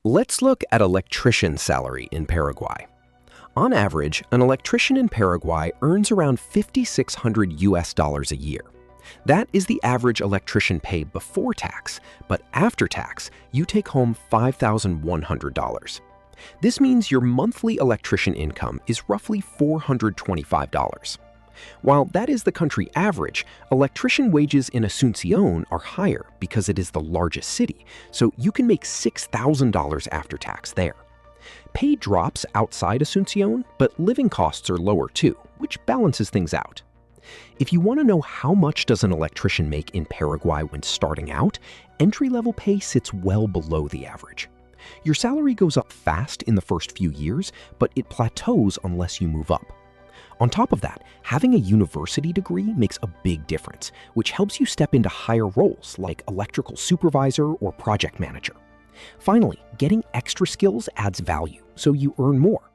Let's look at electrician salary in Paraguay. On average, an electrician in Paraguay earns around 5,600 US dollars a year. That is the average electrician pay before tax, but after tax, you take home $5,100. This means your monthly electrician income is roughly $425. While that is the country average, electrician wages in Asunción are higher because it is the largest city, so you can make $6,000 after tax there. Pay drops outside Asunción, but living costs are lower too, which balances things out. If you want to know how much does an electrician make in Paraguay when starting out, entry-level pay sits well below the average. Your salary goes up fast in the first few years, but it plateaus unless you move up. On top of that, having a university degree makes a big difference, which helps you step into higher roles like electrical supervisor or project manager. Finally, getting extra skills adds value, so you earn more.